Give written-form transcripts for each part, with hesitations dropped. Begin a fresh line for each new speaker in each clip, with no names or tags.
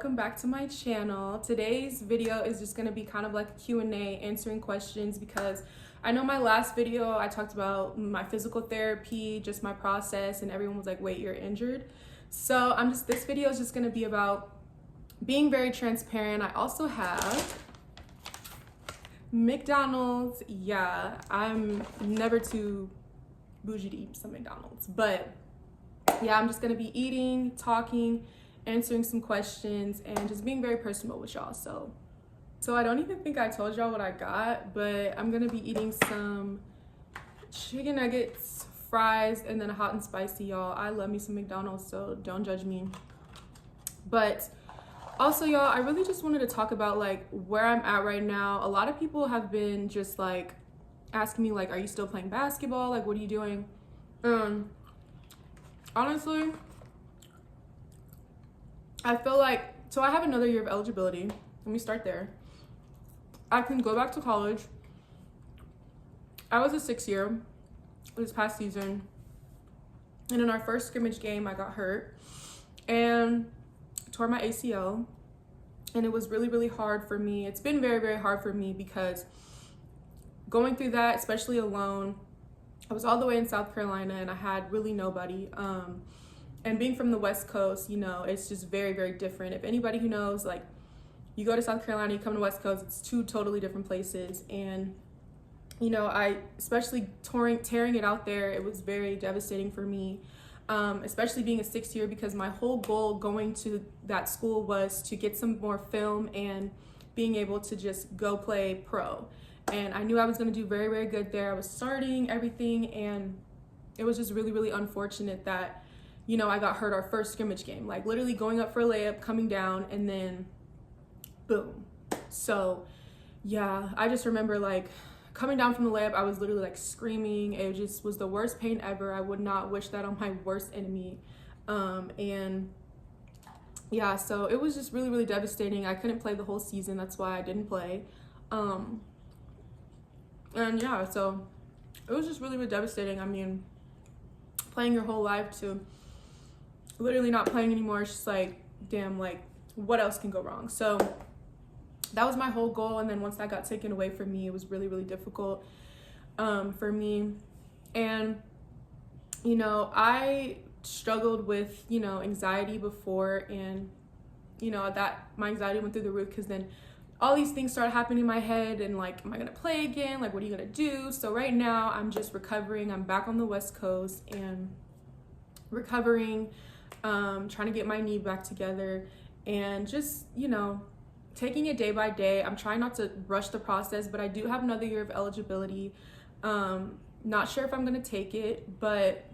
welcome back to my channel. Today's video is just going to be kind of like a Q&A, answering questions, because I know my last video I talked about my physical therapy, just my process, and everyone was like, wait, you're injured? So this video is just going to be about being very transparent. I also have McDonald's. Yeah, I'm never too bougie to eat some McDonald's, but yeah, I'm just going to be eating, talking, answering some questions, and just being very personal with y'all. So I don't even think I told y'all what I got, but I'm gonna be eating some chicken nuggets, fries, and then a hot and spicy, y'all. I love me some McDonald's, so don't judge me. But also, y'all, I really just wanted to talk about like where I'm at right now. A lot of people have been just like asking me like, are you still playing basketball? Like, what are you doing? Honestly, I feel like, so I have another year of eligibility. Let me start there. I can go back to college. I was a 6th year this past season. And in our first scrimmage game, I got hurt and tore my ACL. And it was really, really hard for me. It's been very, very hard for me because going through that, especially alone, I was all the way in South Carolina and I had really nobody. And being from the West Coast, you know, it's just very, very different. If anybody who knows, like, you go to South Carolina, you come to West Coast, it's two totally different places. And, you know, especially tearing it out there, it was very devastating for me, especially being a 6th year, because my whole goal going to that school was to get some more film and being able to just go play pro. And I knew I was going to do very, very good there. I was starting everything, and it was just really, really unfortunate that, you know, I got hurt our first scrimmage game, like literally going up for a layup, coming down, and then boom. So yeah, I just remember like coming down from the layup, I was literally like screaming. It just was the worst pain ever. I would not wish that on my worst enemy. And yeah, so it was just really, really devastating. I couldn't play the whole season. That's why I didn't play. And yeah, so it was just really, really devastating. I mean, playing your whole life to literally not playing anymore, it's just like, damn, like what else can go wrong? So that was my whole goal. And then once that got taken away from me, it was really, really difficult for me. And, you know, I struggled with, you know, anxiety before, and, you know, that my anxiety went through the roof because then all these things started happening in my head, and like, am I gonna play again? Like, what are you gonna do? So right now I'm just recovering. I'm back on the West Coast and recovering, trying to get my knee back together, and just, you know, taking it day by day. I'm trying not to rush the process, but I do have another year of eligibility. Not sure if I'm gonna take it, but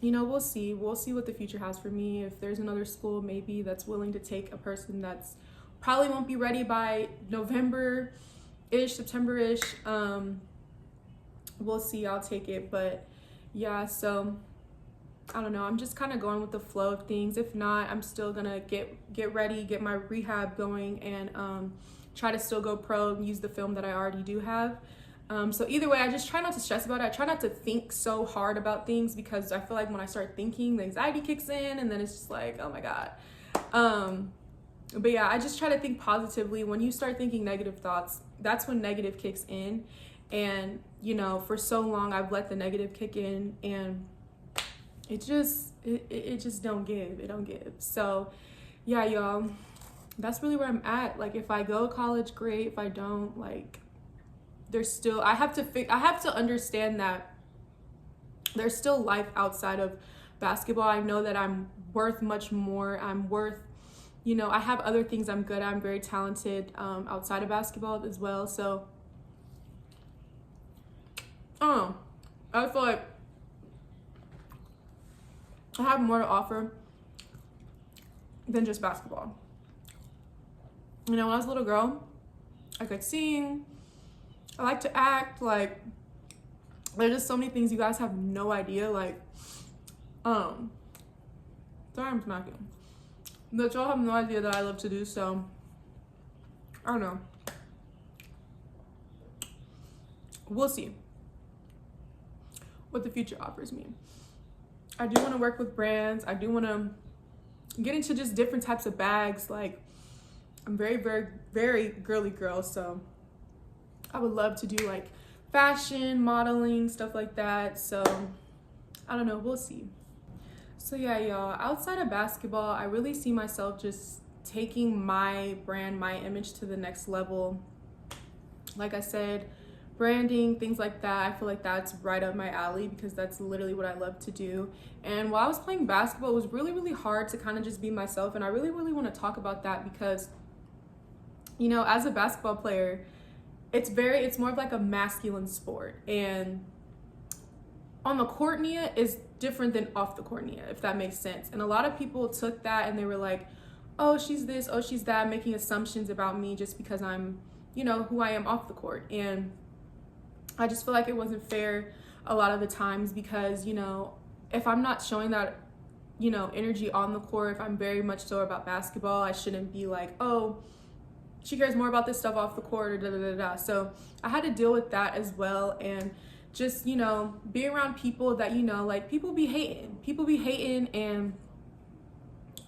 you know, we'll see what the future has for me. If there's another school maybe that's willing to take a person that's probably won't be ready by November-ish, September-ish, we'll see. I'll take it. But yeah, so I don't know, I'm just kind of going with the flow of things. If not, I'm still gonna get ready, get my rehab going, and try to still go pro and use the film that I already do have. So either way, I just try not to stress about it. I try not to think so hard about things, because I feel like when I start thinking, the anxiety kicks in, and then it's just like, oh my God. But yeah, I just try to think positively. When you start thinking negative thoughts, that's when negative kicks in. And, you know, for so long I've let the negative kick in, and it just don't give. It don't give. So yeah, y'all, that's really where I'm at. Like, if I go to college, great. If I don't, like, there's still, I have to understand that there's still life outside of basketball. I know that I'm worth much more. I'm worth, you know, I have other things I'm good at. I'm very talented outside of basketball as well. So I feel like I have more to offer than just basketball. You know, when I was a little girl, I could sing, I like to act, like, there's just so many things you guys have no idea, like, sorry I'm smacking, but y'all have no idea that I love to do. So I don't know, we'll see what the future offers me. I do want to work with brands. I do want to get into just different types of bags. Like, I'm very, very, very girly girl, so I would love to do like fashion, modeling, stuff like that. So I don't know, we'll see. So yeah, y'all, outside of basketball, I really see myself just taking my brand, my image to the next level. Like I said, branding, things like that, I feel like that's right up my alley because that's literally what I love to do. And while I was playing basketball, it was really, really hard to kind of just be myself. And I really, really want to talk about that because, you know, as a basketball player, it's more of like a masculine sport. And on the court, Nia is different than off the court, Nia, if that makes sense. And a lot of people took that and they were like, oh, she's this, oh, she's that, making assumptions about me just because I'm, you know, who I am off the court. And I just feel like it wasn't fair a lot of the times because, you know, if I'm not showing that, you know, energy on the court, if I'm very much so about basketball, I shouldn't be like, oh, she cares more about this stuff off the court or da da da da. So I had to deal with that as well. And just, you know, being around people that, you know, like people be hating. And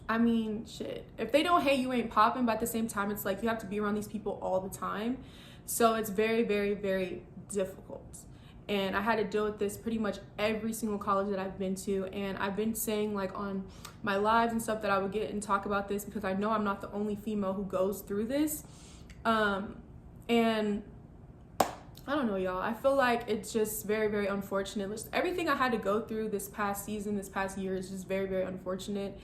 I mean, shit, if they don't hate, you ain't popping. But at the same time, it's like you have to be around these people all the time. So it's very, very, very difficult. And I had to deal with this pretty much every single college that I've been to. And I've been saying like on my lives and stuff that I would get and talk about this because I know I'm not the only female who goes through this. And I don't know, y'all. I feel like it's just very, very unfortunate. Just everything I had to go through this past season, this past year is just very, very unfortunate.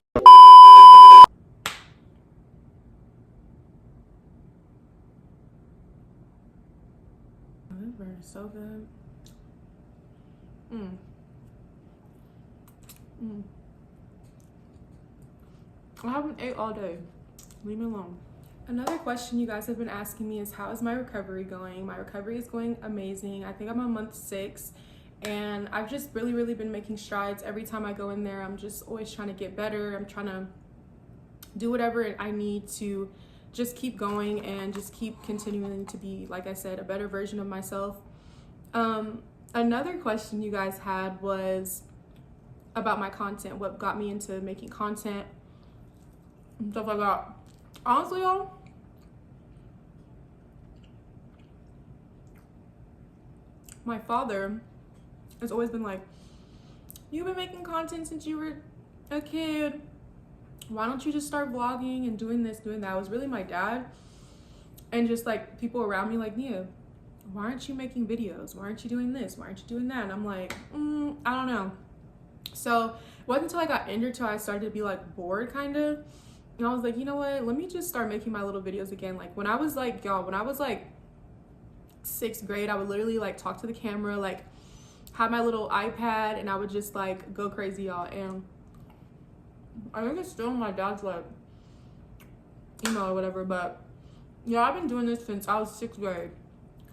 This burn is so good. I haven't ate all day. Leave me alone. Another question you guys have been asking me is how is my recovery going? My recovery is going amazing. I think I'm on month 6 and I've just really, really been making strides. Every time I go in there, I'm just always trying to get better. I'm trying to do whatever I need to just keep going and just keep continuing to be, like I said, a better version of myself. Another question you guys had was about my content, what got me into making content and stuff like that. Honestly, y'all, my father has always been like, you've been making content since you were a kid. Why don't you just start vlogging and doing this, doing that? It was really my dad and just like people around me like, Nia, why aren't you making videos? Why aren't you doing this? Why aren't you doing that? And I'm like, I don't know. So it wasn't until I got injured till I started to be like bored kind of. And I was like, you know what? Let me just start making my little videos again. Like when I was like, y'all, when I was like 6th grade, I would literally like talk to the camera, like have my little iPad and I would just like go crazy, y'all. And I think it's still my dad's like email or whatever, but yeah, I've been doing this since I was 6th grade.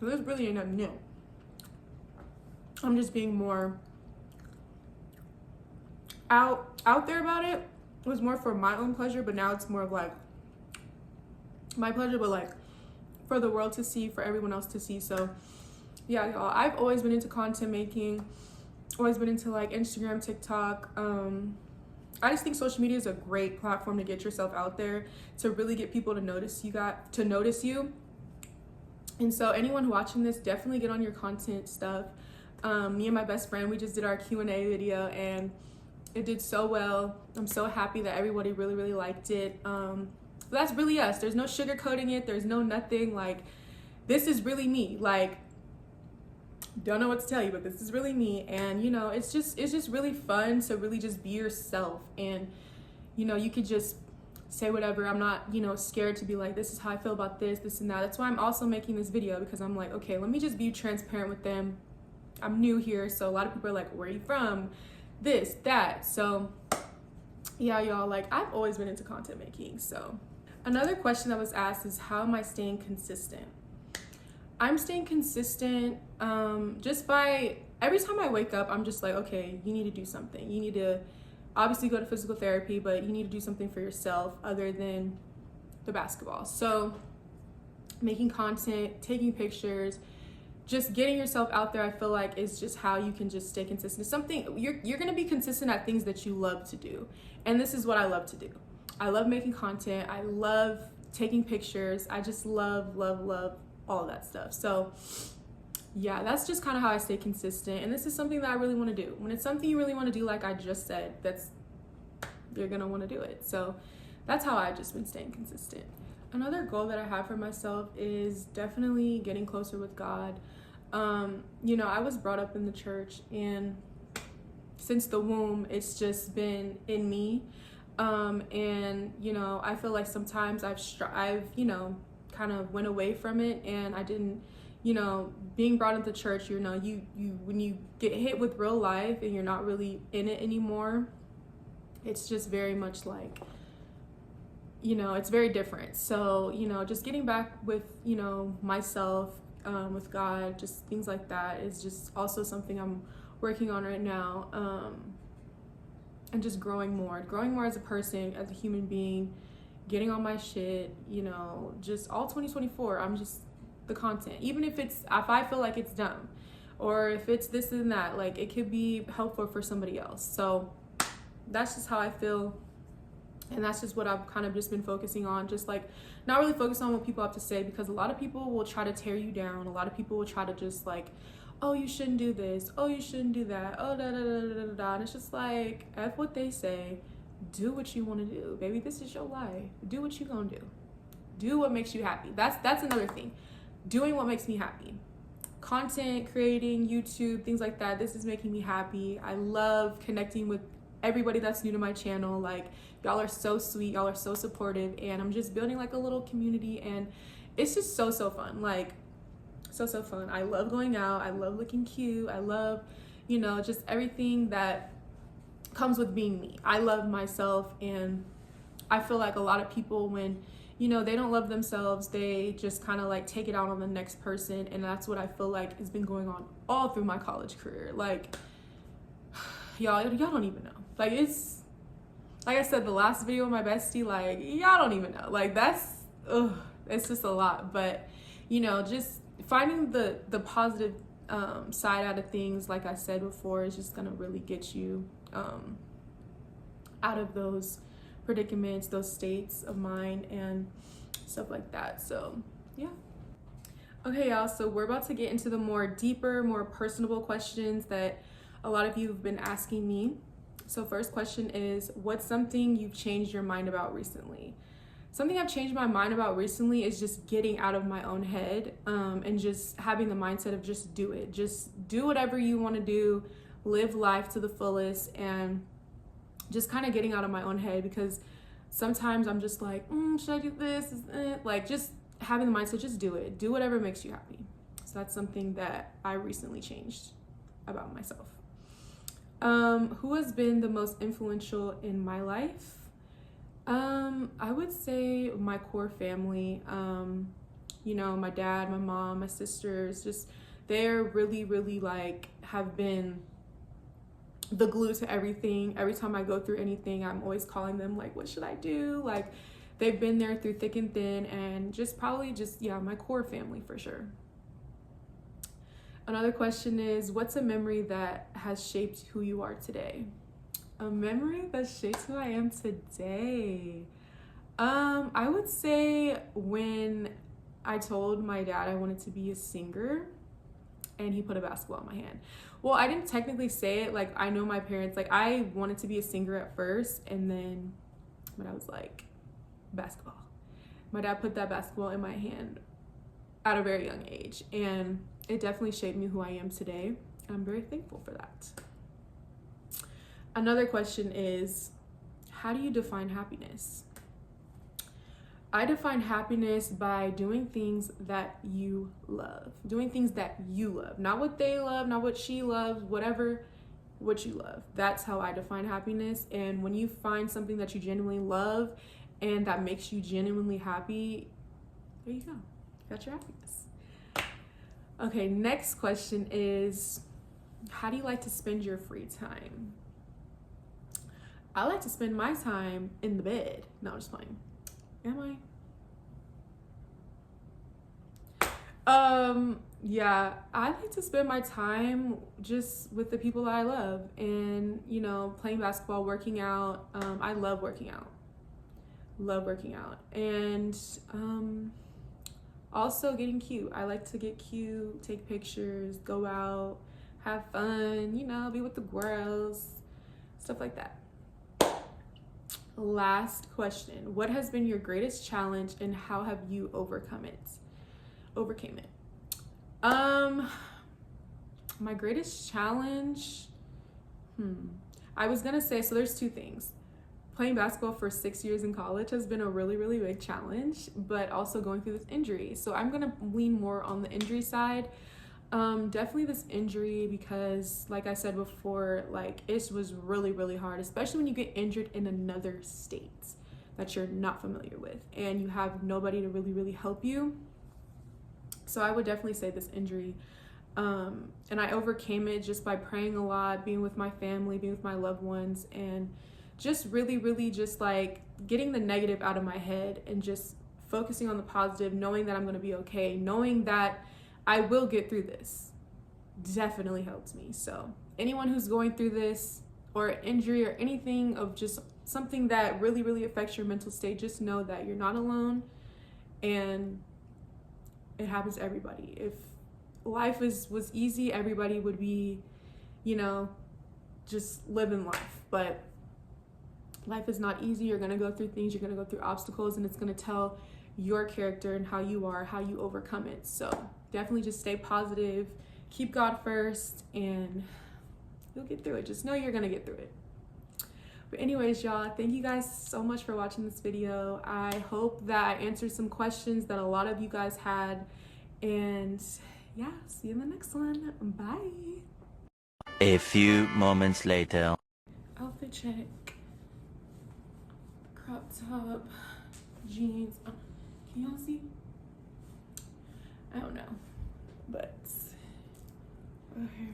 So this really ain't nothing new. I'm just being more out there about it. It was more for my own pleasure, but now it's more of like my pleasure, but like for the world to see, for everyone else to see. So yeah, y'all, I've always been into content making, always been into like Instagram, TikTok. I just think social media is a great platform to get yourself out there, to really get people to notice you. And so anyone watching this, definitely get on your content stuff. Me and my best friend, we just did our Q&A video and it did so well. I'm so happy that everybody really, really liked it. That's really us. There's no sugarcoating it. There's no nothing. Like, this is really me. Like, don't know what to tell you, but this is really me. And, you know, it's just really fun to really just be yourself. And, you know, you could just say whatever. I'm not, you know, scared to be like, this is how I feel about this and that. That's why I'm also making this video, because I'm like, okay, let me just be transparent with them. I'm new here, so a lot of people are like, where are you from? This, that. So yeah, y'all, like I've always been into content making. So another question that was asked is, how am I staying consistent? I'm staying consistent just by every time I wake up, I'm just like, okay, you need to do something. You need to obviously go to physical therapy, but you need to do something for yourself other than the basketball. So making content, taking pictures, just getting yourself out there, I feel like is just how you can just stay consistent. It's something you're going to be consistent at things that you love to do. And this is what I love to do. I love making content. I love taking pictures. I just love all of that stuff. So yeah, that's just kind of how I stay consistent. And this is something that I really want to do. When it's something you really want to do, like I just said, you're gonna want to do it. So that's how I've just been staying consistent. Another goal that I have for myself is definitely getting closer with God. I was brought up in the church, and since the womb, it's just been in me. I feel like sometimes I've kind of went away from it, and I didn't, being brought into church, you when you get hit with real life and you're not really in it anymore, it's just very much like, it's very different. So, just getting back with, myself, with God, just things like that is just also something I'm working on right now. And just growing more as a person, as a human being, getting on my shit, just all 2024. I'm just the content, even if I feel like it's dumb or if it's this and that, like it could be helpful for somebody else. So that's just how I feel. And that's just what I've kind of just been focusing on, just like not really focus on what people have to say, because a lot of people will try to tear you down. A lot of people will try to just like, oh, you shouldn't do this. Oh, you shouldn't do that. Oh, da da da da da da. And it's just like, F what they say. Do what you want to do, baby. This is your life. Do what you gonna do. Do what makes you happy. That's another thing. Doing what makes me happy. Content creating, YouTube, things like that. This is making me happy. I love connecting with everybody that's new to my channel. Like, y'all are so sweet, y'all are so supportive, and I'm just building like a little community, and it's just so fun. Like, so fun. I love going out, I love looking cute, I love, just everything that comes with being me. I love myself, and I feel like a lot of people, when they don't love themselves, they just kind of like take it out on the next person, and that's what I feel like has been going on all through my college career. Like, y'all don't even know. Like, it's like I said, the last video of my bestie, like, y'all don't even know. Like, it's just a lot. But just finding the positive side out of things, like I said before, is just gonna really get you out of those predicaments, those states of mind and stuff like that. So yeah. Okay, y'all, so we're about to get into the more deeper, more personable questions that a lot of you have been asking me. So first question is, what's something you've changed your mind about recently? Something I've changed my mind about recently is just getting out of my own head, and just having the mindset of just do it. Just do whatever you want to do, live life to the fullest, and just kind of getting out of my own head, because sometimes I'm just like, should I do this? Like, just having the mindset, just do it. Do whatever makes you happy. So that's something that I recently changed about myself. Who has been the most influential in my life? I would say my core family. My dad, my mom, my sisters, just they're really like have been the glue to everything. Every time I go through anything, I'm always calling them, like, what should I do? Like, they've been there through thick and thin, and just probably my core family for sure. Another question is, what's a memory that has shaped who you are today? A memory that shapes who I am today? I would say when I told my dad I wanted to be a singer, and he put a basketball in my hand. Well, I didn't technically say it. Like, I know my parents, like, I wanted to be a singer at first, and then when I was like, basketball. My dad put that basketball in my hand at a very young age, and it definitely shaped me who I am today. I'm very thankful for that. Another question is, how do you define happiness? I define happiness by doing things that you love. Doing things that you love. Not what they love, not what she loves, whatever, what you love. That's how I define happiness. And when you find something that you genuinely love and that makes you genuinely happy, there you go. You got your happiness. Okay, next question is, how do you like to spend your free time? I like to spend my time in the bed. No, I'm just playing. Am I? Yeah, I like to spend my time just with the people that I love, and, playing basketball, working out. I love working out. Love working out. And also getting cute. I like to get cute, take pictures, go out, have fun, you know, be with the girls, stuff like that. Last question. What has been your greatest challenge and how have you overcame it? My greatest challenge, I was gonna say, so there's two things. Playing basketball for 6 years in college has been a really, really big challenge, but also going through this injury. So I'm gonna lean more on the injury side. Definitely this injury, because like I said before, like it was really, really hard, especially when you get injured in another state that you're not familiar with and you have nobody to really, really help you. So I would definitely say this injury. And I overcame it just by praying a lot, being with my family, being with my loved ones, and just really, really just like getting the negative out of my head and just focusing on the positive, knowing that I'm going to be okay, knowing that I will get through this definitely helps me. So anyone who's going through this or injury or anything of just something that really, really affects your mental state, just know that you're not alone and it happens to everybody. If life was easy, everybody would be, you know, just living life. But life is not easy. You're gonna go through things, you're gonna go through obstacles, and it's gonna tell your character and how you are, how you overcome it. So definitely just stay positive, keep God first, and you'll get through it. Just know you're gonna get through it. But anyways, y'all, thank you guys so much for watching this video. I hope that I answered some questions that a lot of you guys had, and yeah, see you in the next one. Bye.
A few moments later.
Outfit check. Crop top, jeans. Can y'all see? I don't know, but right here.